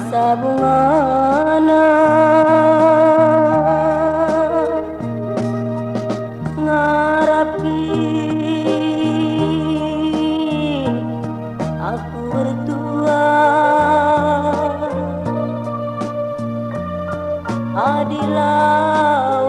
masa bungana ngarapi aku bertua adilaw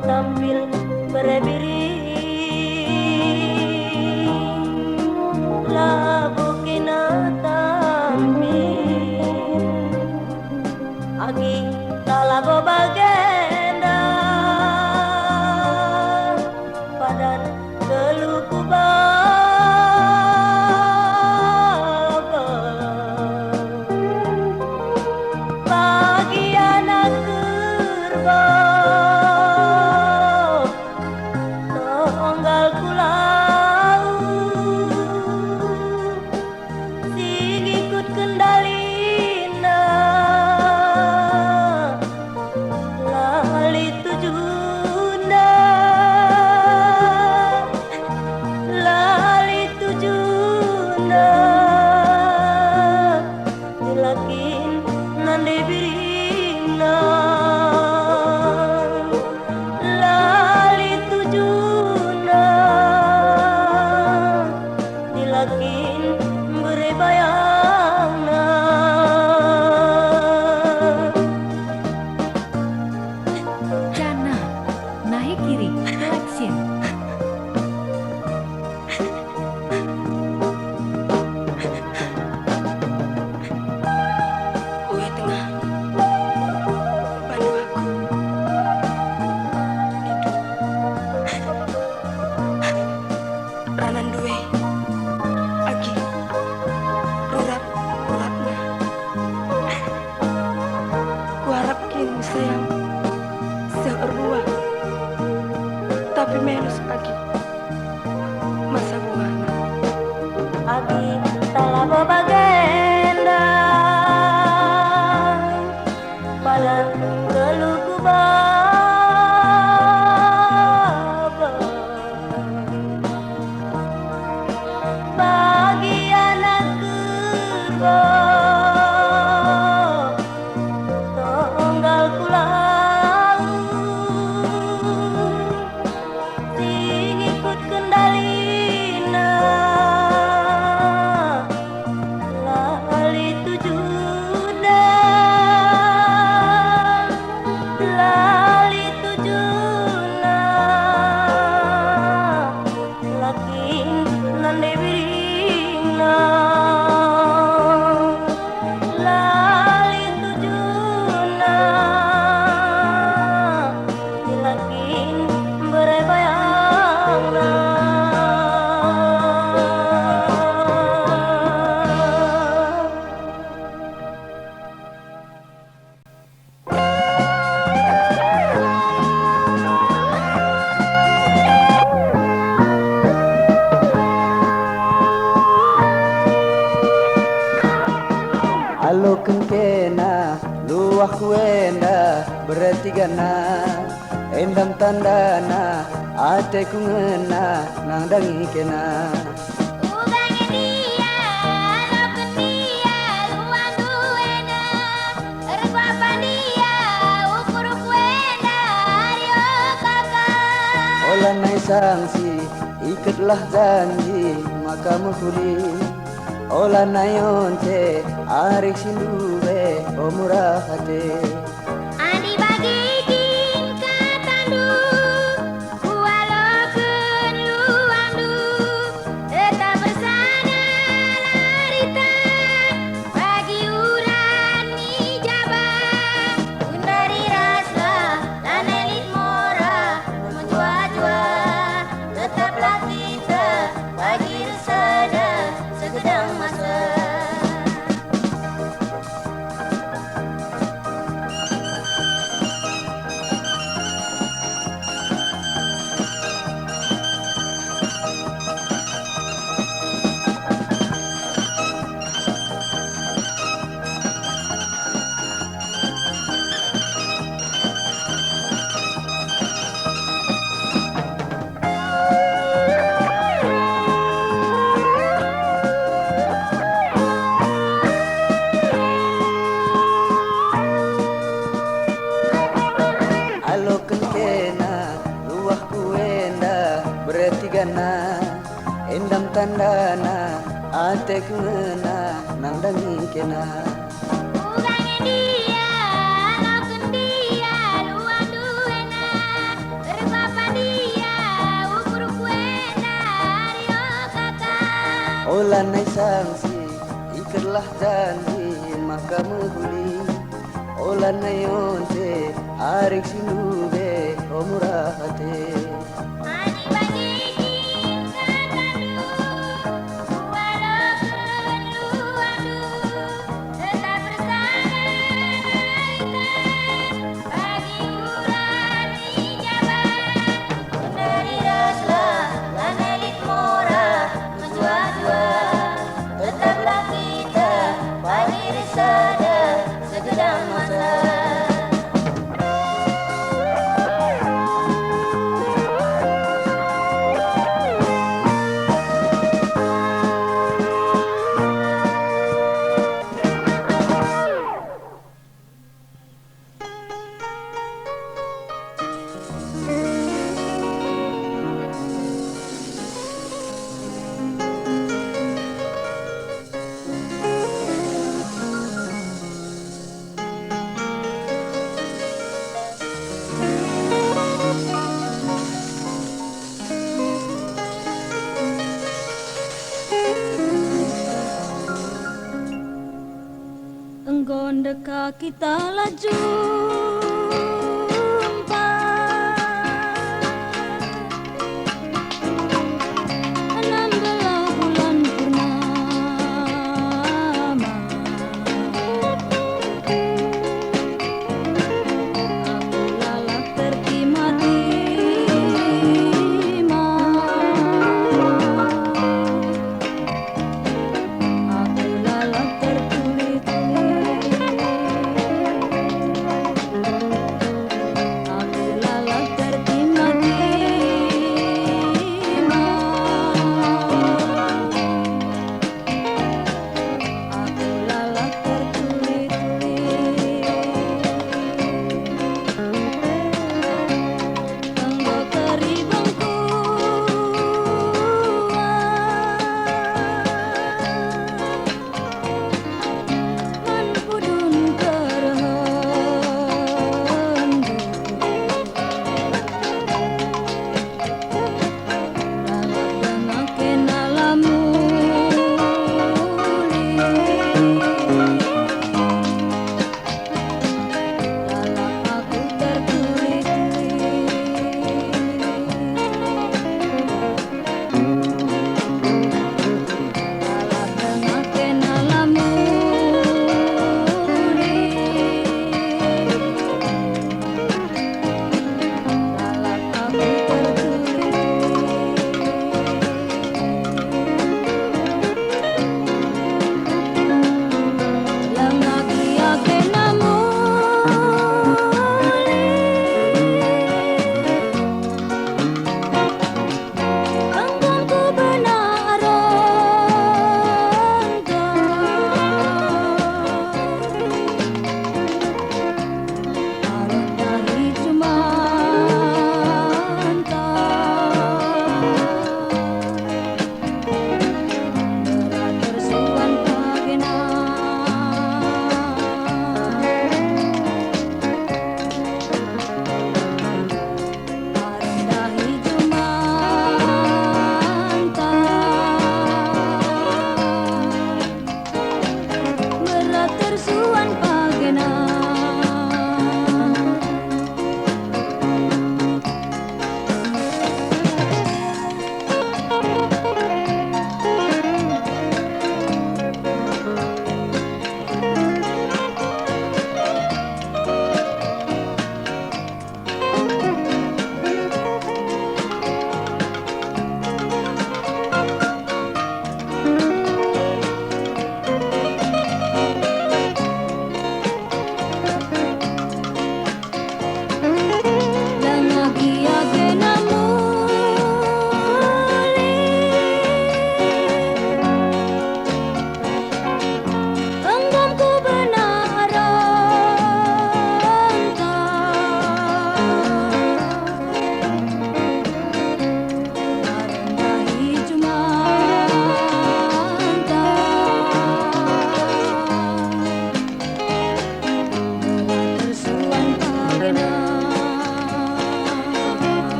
tampil berebiri labu kena tampil agi talabo bagenda padan keluku baba bagi anak kerbau tapi menus lagi masa bungana agi talabo bagenda padan keluku baba bagi anak kerbau tonggal kulau ikut kendalina lali tujuna lakin nande birina lali tujuna lakin berebayangna Alo kengkena luah kuenda berarti gana endam tandana ateku ngena nang dangi kena. Ugange dia, lokun dia, luang duena, erpapan dia, ukur kuena, ayo kakak. Ola nai sangsi ikatlah janji maka mukuli. Ola nai onte arik sindube omurah hate. Adi bagikin katandu, walaupun luandu, tetap bersama larita. Bagi uran jabat, undari rasa dan elit mora, menjua-jua, tetaplah kita bagi resada segedang masa. Alokan kena luah kuenda berarti gana endam tandana ateku ngena nang dangi kena. Ugange dia, lokun dia, luang duena, erpapan dia, ukur kuena, ayo kakak. Ola nai sangsi ikatlah janji maka menghuni. Ola nai onte arik sinube omurah hate. Adi bagikin katandu, walaupun luandu, tetap bersama kita. Bagi uran jabat, undari rasa dan elit mora, menjua-jua, tetaplah kita bagi resada segedang masa. Enggon dekat kita laju jumpa, enam belas bulan purnama. Aku lalak tertima-tima, aku lalak tertuli-tuli.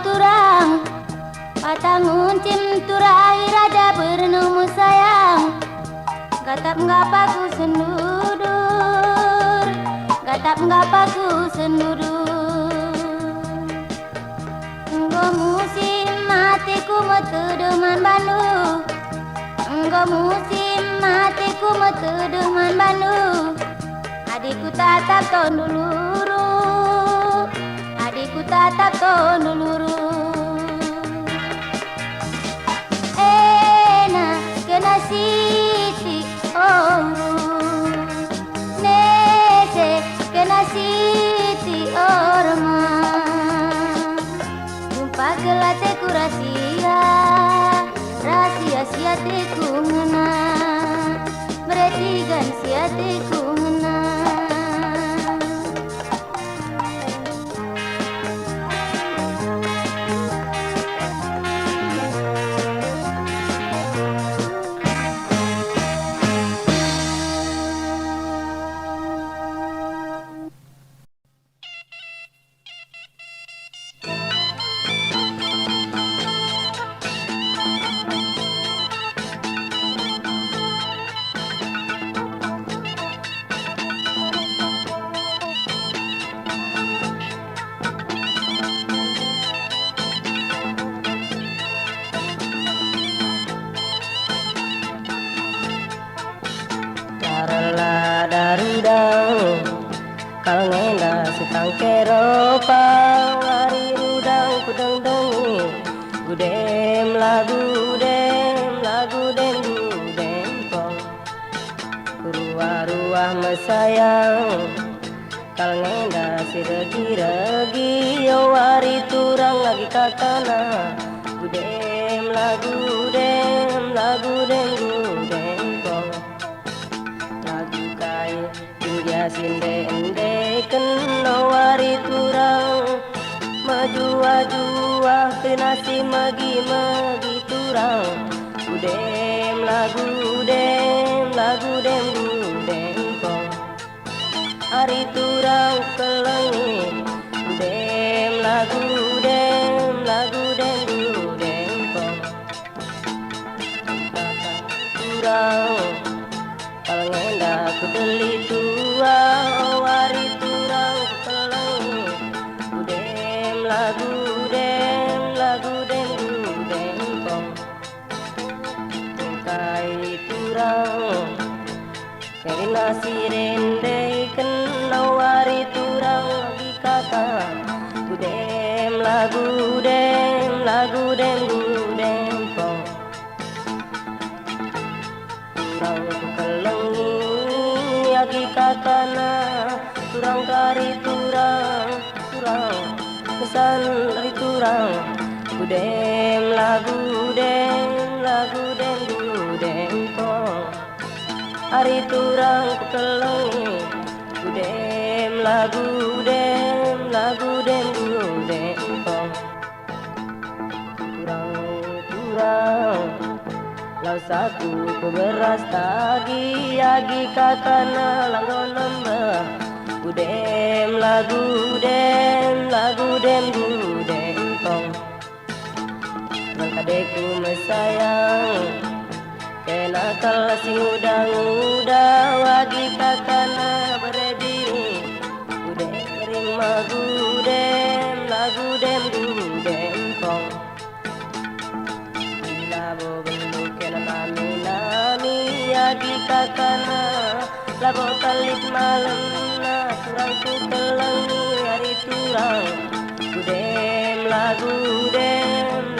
turang patangun cim turai raja bernemu sayang gatap ngapaku sendudur gatap ngapaku sendudur enggo musim matiku metu deman bandu enggo musim matiku metu deman bandu adikku tatap ton duluru adikku tatap ton duluru ena kena siti oru nese kena siti orma jumpa gelate ku rahasia rahasia siate ku ngena meretigan siate ku ngena Darudang kal ngenda sitang keropa wari rudang kudeng dengi gudem lagu dem gudem pong ruah mesayang kal ngenda siregi wari turang lagi kakana gudem lagu dem gudem pong sinde kena wari turang majua kenasi magi turang gudem lagu dem gudem pong hari turang kelengi gudem lagu dem gudem pong turang kalengenda kudeli tua wari turang kelengi gudem lagu dem pong kai turang kena sirende kena wari turang lagi kakak gudem lagu dem gudem pong turang kelengi lagi kakana turang kari turang kesan dari turang gudem lagu dem gudem pong hari turang kelengi gudem lagu dem gudem pong turang lau satu ku beras tagi agi kakana langgonan bah gudem lagu dem gudem pong nang kadeku mesayang kena kal sing udang wagi kakana berdiri gudem gudem lagu dem gudem pong labo bentuk kena nami agi kakana labo talit malam na turang ku kelengi hari turang gudem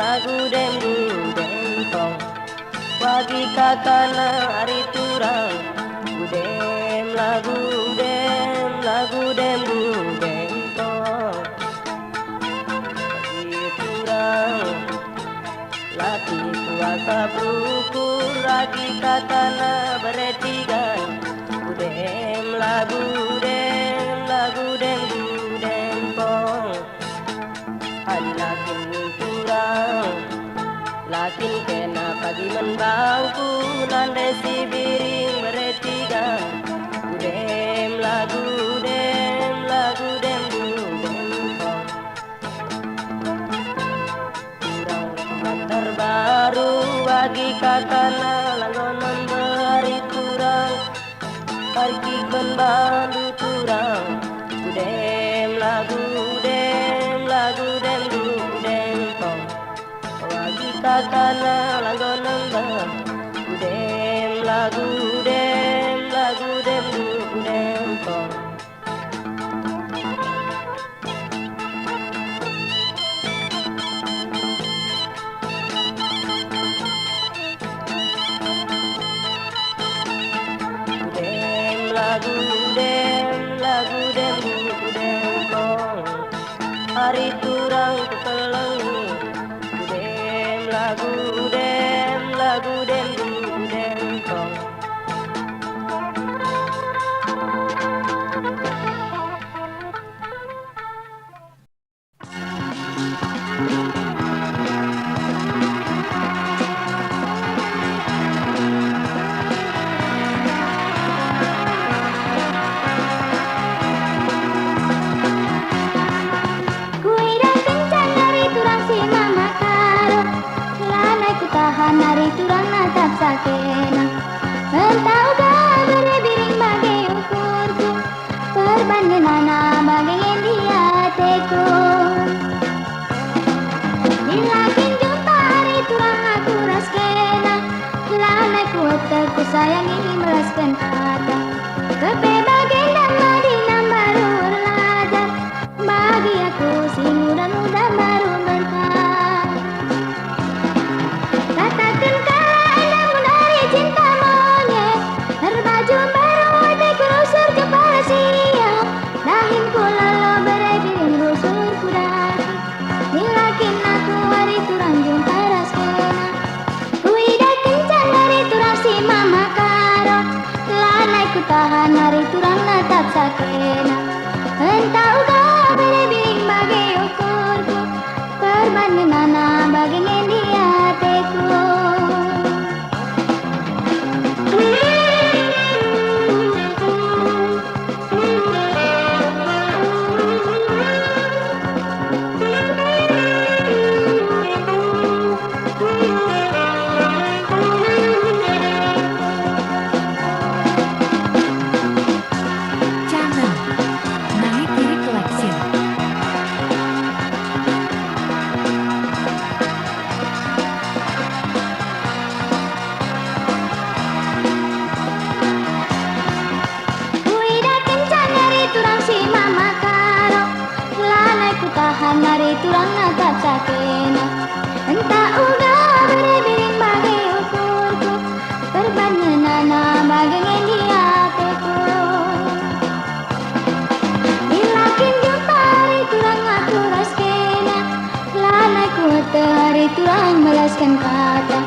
lagu dem gudem pong wagi kakana hari turang gudem lagu dem gudem pong wagi turang laki kuasa berukur lagi kakana beretigan gudem lagu dem gudem pong hari lakin turang lakin kena pagi membangku nande si biring beretigan gudem lagu dem gudem pong lagi katana langgonan bari turang pergi kon bandu turang gudem lagu dem gudem tong lagi katana langgonan bari gudem lagu dem gudem tong lagu dem kong hari turang ketelengi dem lagu dem kong nari turang natap sakena entau ga berebiring bagai ukurku perbanding nana bagai dia teku dilakin jumpa hari turang aku raskena lana ku sayangi melaskan kata kepe bagai nama di baru belajar bagi aku si muda-muda baru berkah. Katakan kalau anda menari cinta monyet berbaju baru hatiku rusur kepala siang dahinku lalu berebiring rusur kudaki dilakin aku hari turang jumpa raskena ku ida kencang hari turang si mama karo lanai ku tahan hari turang natap sakena entau gak berebiring bagai ukurku perbanding nana bagai dia teku. Channel Naik Kiri Collection. Turang si mama karo lanai ku tahan hari turang natap sakena entah uga berebiring bagai ukurku perbanding nana bagai dia teku dilakin jumpa hari turang aku raskena lanai ku hari turang melaskan kata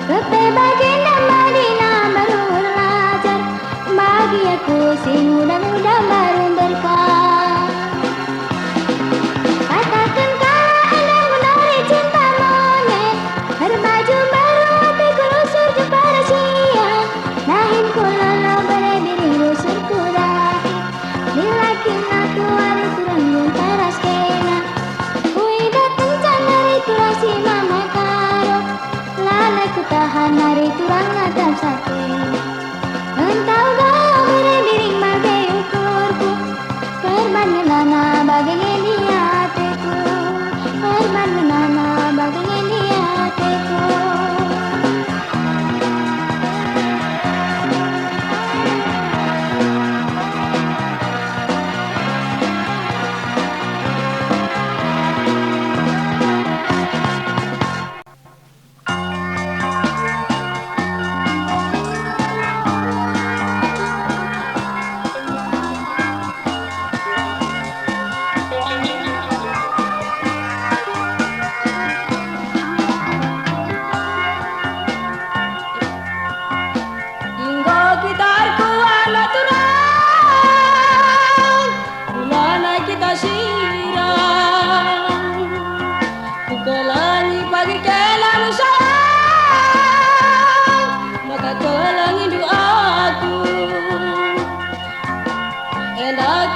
kepe bagai nama dina baru belajar bagi aku si muda-muda baru berkah. Katakan kalau anda menari cinta monyet berbaju baru hatiku rusur kepala siang dahinku lalu berebiring rusur kudaki dilakin aku hari turang jumpa raskena ku ida kencang hari turang si mama karo lanai ku tahan hari turang natap sakena entau gak berebiring bagai ukurku perbanding nana bagai dia teku perbanding nana bagai dia teku.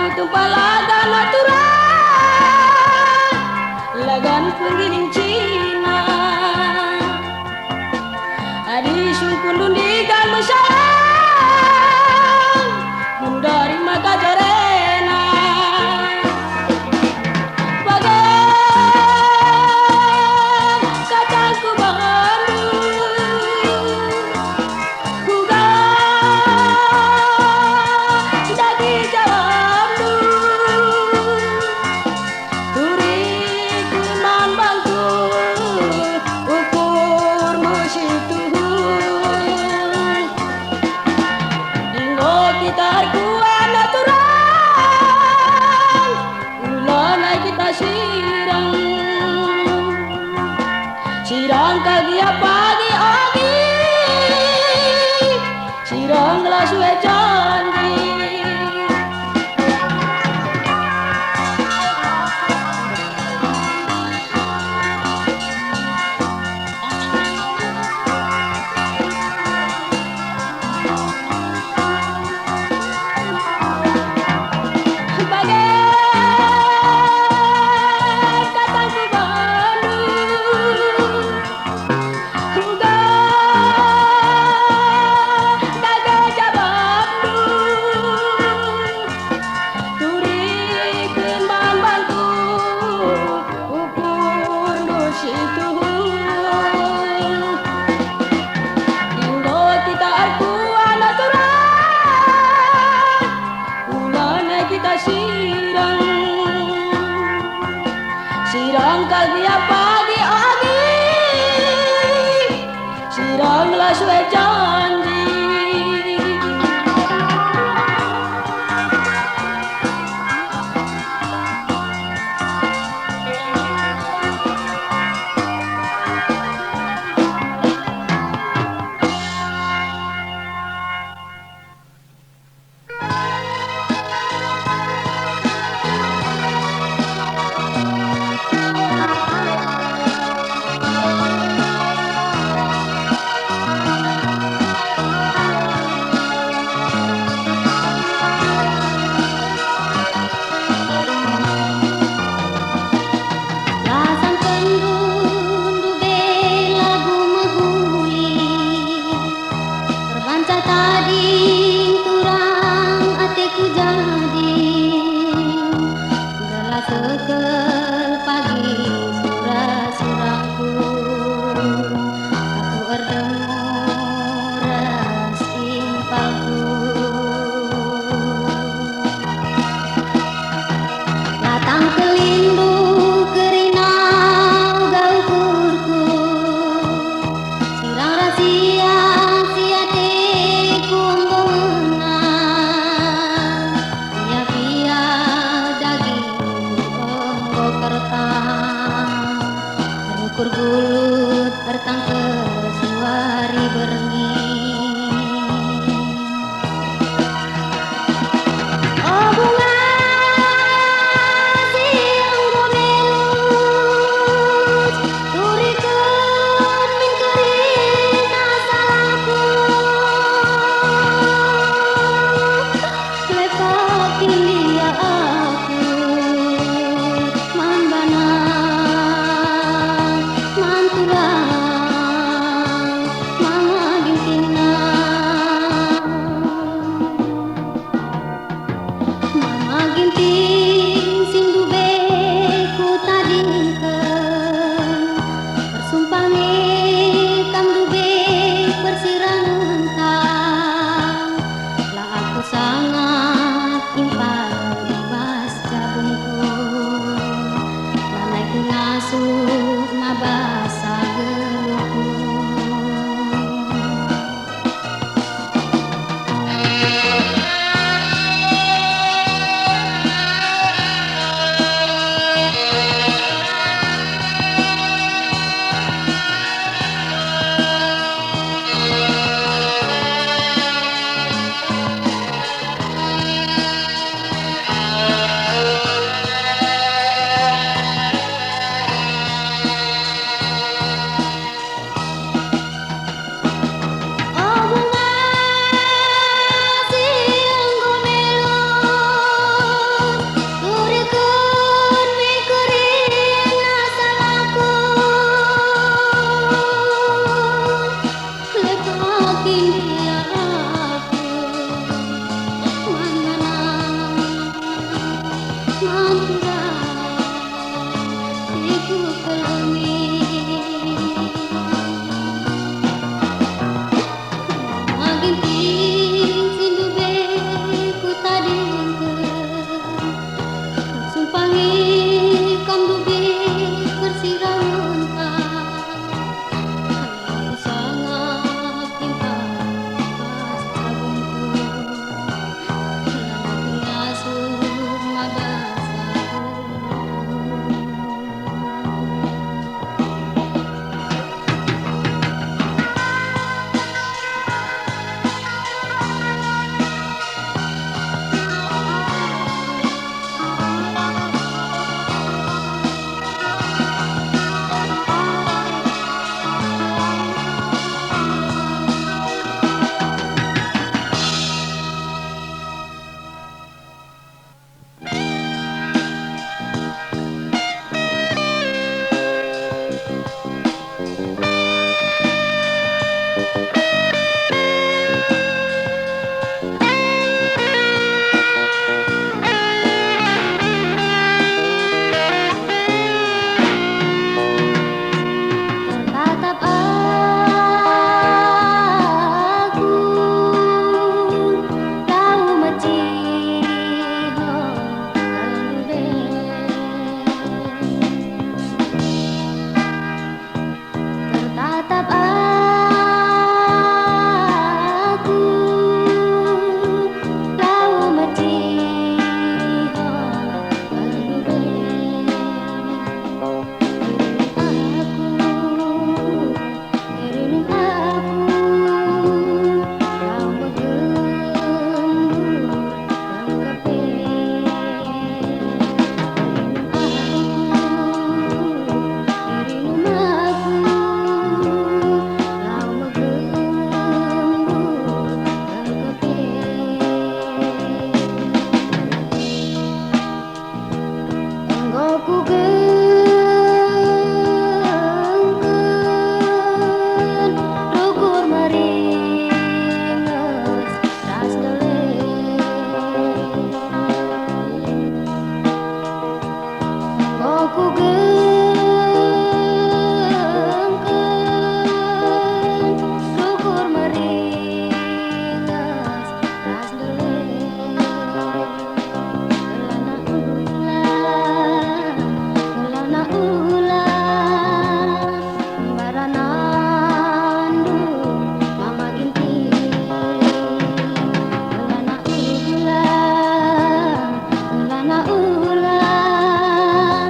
Tumpalaga natural lagan penggiling Cina lagi apa di agi siranglah suai janji. Lasang pendundu belagu mahuli terbancah tadi turang atiku jadi gelas sekel pagi surah-surahku aku erdemu ras impalku datang kelindu kerinau gaukurku sirang rahasia sia teku mengenang sia via daging onggo kertang terukur gulut tertang ke suari berengi. Oh bunga siang gomelus turikeun min kering asalku lepakin dia aku manbana mantulang mama ku gengkeun rukur meringes ras deuleu oh ku gengkeun rukur meringes ras deuleu Kelana ulah baranandu mama ginti Kelana ulah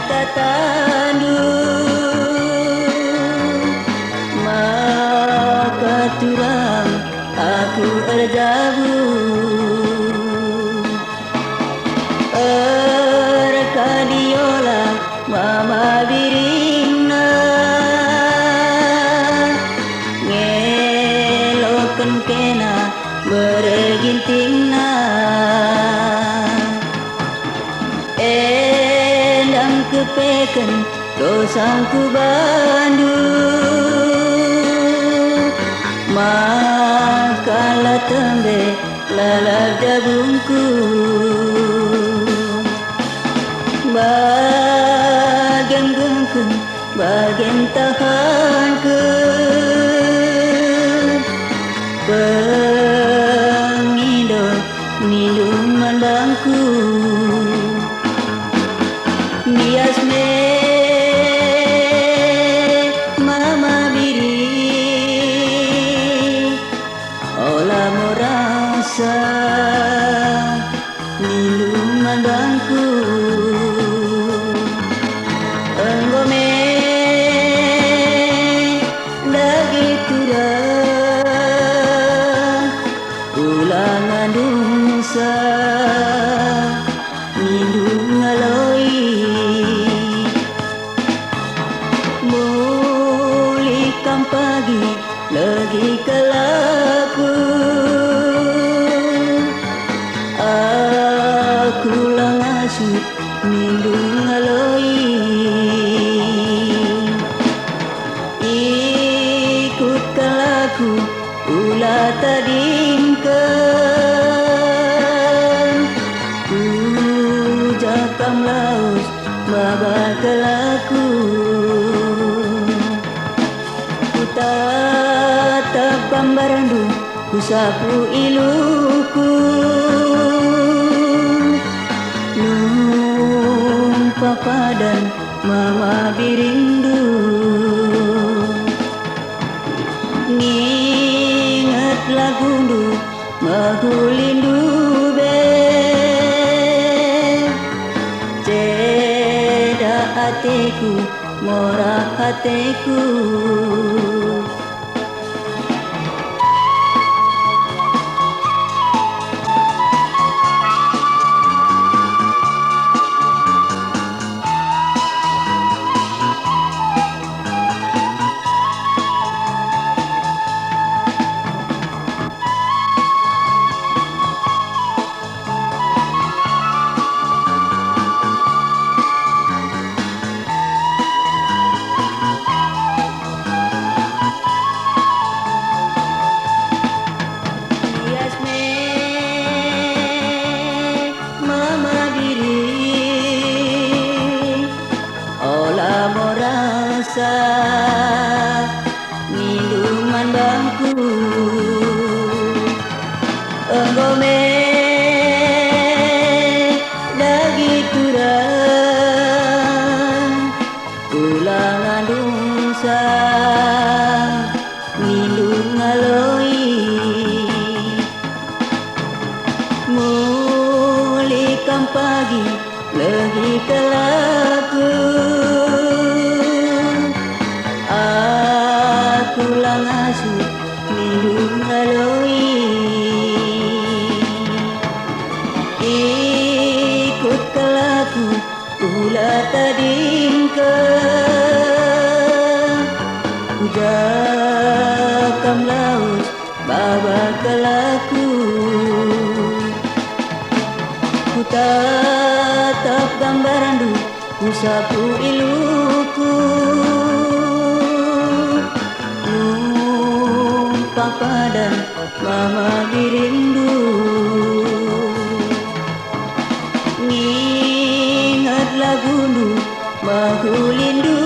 katandu maka turang aku erjabu erkadiola mama birina ngeloken kena beregintingna endang kepeken dosangku bandu makalah tembe lalap jabungku bagian gengkeng bagian tahan ke pengidol minuman bangku bias me mama biri olah morasa minuman bangku enggome lagi turang ulangan dosa minum ngaloi mulikam pagi lagi kelaku aku langasu minum ngaloi ikut kelaku ulah tadingkan ujakam laus babak kelaku ku tatap gambarandu ku sapu iluku numpa padan mama birindu nginget lagundu mahulindu be ceda hatiku morak hatiku minuman bangku enggome lagi turang ulangan dosa minum ngaloi mulikam pagi lagi kelaku aku langasu minum ngaloi ikut kelaku ulah tadingkan ujakam laus babak kelaku ku tatap gambarandu ku sapu iluku numpa padan mama birindu nginget lagundu mahulindu